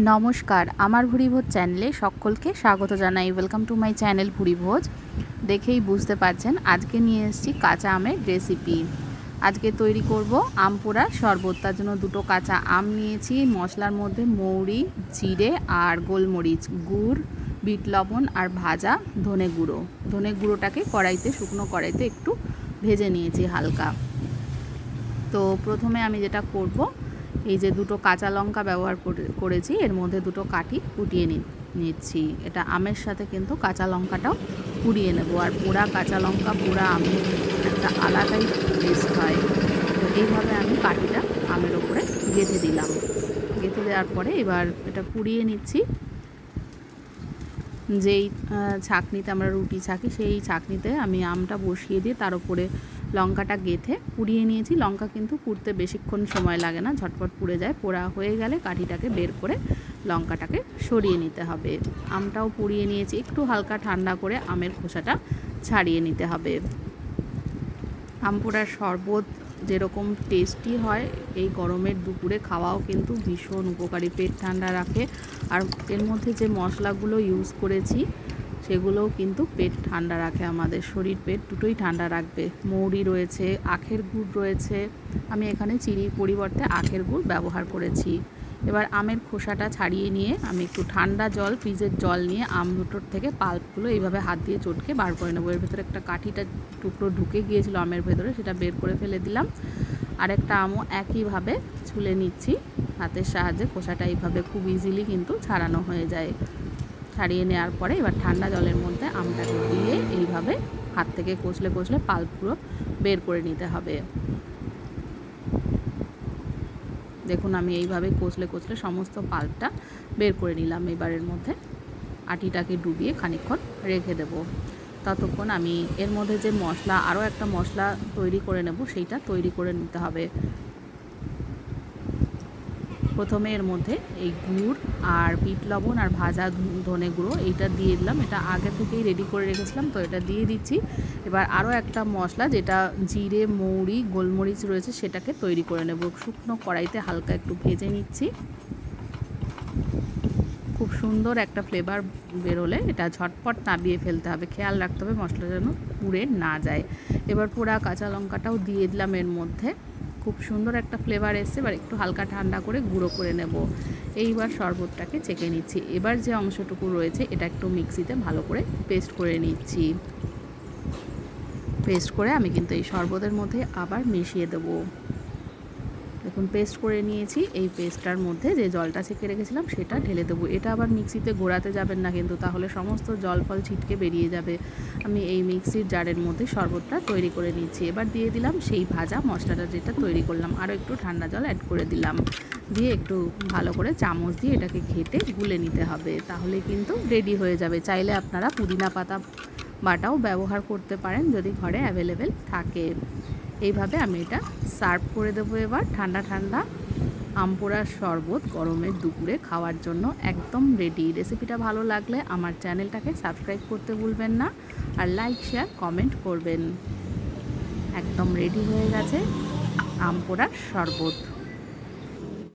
নমস্কার, আমার ভুরিভোজ চ্যানেলে সকলকে স্বাগত জানাই। Welcome to my channel Bhurivoj. দেখেই বুঝতে পারছেন আজকে নিয়ে এসেছি কাঁচা আমের রেসিপি। আজকে তৈরি করব আম পোড়ার শরবত। তার জন্য দুটো কাঁচা আম নিয়েছি। মশলার মধ্যে মৌরি, জিরে আর গোলমরিচ, গুড়, বিট লবণ আর ভাজা ধনে গুঁড়ো। ধনে গুঁড়োটাকে শুকনো কড়াইতে একটু ভেজে নিয়েছি হালকা। তো প্রথমে আমি যেটা করব, এই যে দুটো কাঁচা লঙ্কা ব্যবহার করেছি, এর মধ্যে দুটো কাঠি কুটিয়ে নিচ্ছি। এটা আমের সাথে কিন্তু কাঁচা লঙ্কাটাও কুড়িয়ে নেব। আর পোড়া কাঁচা লঙ্কা পোড়া আমের একটা আলাদাই টেস্ট হয়। তো এইভাবে আমি কাঠিটা আমের ওপরে গেঁথে দিলাম। গেঁথে দেওয়ার পরে এবার এটা কুড়িয়ে নিচ্ছি। যেই ছাঁকনিতে আমরা রুটি ছাঁকি, সেই ছাঁকনিতে আমি আমটা বসিয়ে দিয়ে তার উপরে লঙ্কাটা গেঁথে পুড়িয়ে নিয়েছি। লঙ্কা কিন্তু পুড়তে বেশিক্ষণ সময় লাগে না, ঝটপট পুড়ে যায়। পোড়া হয়ে গেলে কাঠিটাকে বের করে লঙ্কাটাকে সরিয়ে নিতে হবে। আমটাও পুড়িয়ে নিয়েছি, একটু হালকা ঠান্ডা করে আমের খোসাটা ছাড়িয়ে নিতে হবে। আম পোড়ার শরবত যেরকম টেস্টি হয়, এই গরমের দুপুরে খাওয়াও কিন্তু ভীষণ উপকারী, পেট ঠান্ডা রাখে। আর এর মধ্যে যে মশলাগুলো ইউজ করেছি সেগুলোও কিন্তু পেট ঠান্ডা রাখে, আমাদের শরীর পেট দুটোই ঠান্ডা রাখবে। মৌরি রয়েছে, আখের গুড় রয়েছে। আমি এখানে চিনির পরিবর্তে আখের গুড় ব্যবহার করেছি। এবার আমের খোসাটা ছাড়িয়ে নিয়ে আমি একটু ঠান্ডা জল, ফ্রিজের জল নিয়ে আম দুটোর থেকে পাল্পগুলো এইভাবে হাত দিয়ে চটকে বার করে নেবো। এর ভেতরে একটা কাঠিটা টুকরো ঢুকে গিয়েছিল আমের ভেতরে, সেটা বের করে ফেলে দিলাম। আর একটা আমও একইভাবে ছুলে নিচ্ছি হাতের সাহায্যে। খোসাটা এইভাবে খুব ইজিলি কিন্তু ছাড়ানো হয়ে যায়। ছাড়িয়ে নেওয়ার পরে এবার ঠান্ডা জলের মধ্যে আমটাকে দিয়ে এইভাবে হাত থেকে কষলে কষলে পাল্পগুলো বের করে নিতে হবে। দেখুন আমি এইভাবে কষলে কষলে সমস্ত পাল্পটা বের করে নিলাম। এবারের মধ্যে আটিটাকে ডুবিয়ে খানিকক্ষণ রেখে দেব। ততক্ষণ আমি এর মধ্যে যে মশলা, আরও একটা মশলা তৈরি করে নেব, সেইটা তৈরি করে নিতে হবে। প্রথমে এর মধ্যে এই গুড় আর বিট লবণ আর ভাজা ধনে গুঁড়ো এইটা দিয়ে দিলাম। এটা আগে থেকেই রেডি করে রেখেছিলাম, তো এটা দিয়ে দিচ্ছি। এবার আরও একটা মশলা, যেটা জিরে, মৌরি, গোলমরিচ রয়েছে, সেটাকে তৈরি করে নেব। শুকনো কড়াইতে হালকা একটু ভেজে নিচ্ছি। খুব সুন্দর একটা ফ্লেভার বেরোলে এটা ঝটপট নামিয়ে ফেলতে হবে। খেয়াল রাখতে হবে মশলা যেন পুড়ে না যায়। এবার পোড়া কাঁচা লঙ্কাটাও দিয়ে দিলাম এর মধ্যে। খুব সুন্দর একটা ফ্লেভার এসছে। এবার একটু হালকা ঠান্ডা করে গুঁড়ো করে নেব। এইবার শরবতটাকে চেকে নিচ্ছি। এবার যে অংশটুকু রয়েছে এটা একটু মিক্সিতে ভালো করে পেস্ট করে নিচ্ছি। পেস্ট করে আমি কিন্তু এই শরবতের মধ্যে আবার মিশিয়ে দেবো। দেখুন পেস্ট করে নিয়েছি। এই পেস্টটার মধ্যে যে জলটা ছেঁকে রেখেছিলাম সেটা ঢেলে দেবো। এটা আবার মিক্সিতে ঘোরাতে যাবেন না কিন্তু, তাহলে সমস্ত জল ফল ছিটকে বেরিয়ে যাবে। আমি এই মিক্সির জারের মধ্যে শরবতটা তৈরি করে নিচ্ছি। এবার দিয়ে দিলাম সেই ভাজা মশলাটা যেটা তৈরি করলাম, আরও একটু ঠান্ডা জল অ্যাড করে দিলাম। দিয়ে একটু ভালো করে চামচ দিয়ে এটাকে ঘেঁটে গুলে নিতে হবে, তাহলে কিন্তু রেডি হয়ে যাবে। চাইলে আপনারা পুদিনা পাতা বাটাও ব্যবহার করতে পারেন যদি ঘরে অ্যাভেলেবেল থাকে। এইভাবে আমি এটা সার্ভ করে দেবো। এবার ঠান্ডা ঠান্ডা আম পোড়ার শরবত গরমের দুপুরে খাওয়ার জন্য একদম রেডি। রেসিপিটা ভালো লাগলে আমার চ্যানেলটাকে সাবস্ক্রাইব করতে ভুলবেন না, আর লাইক, শেয়ার, কমেন্ট করবেন। একদম রেডি হয়ে গেছে আম পোড়ার শরবত।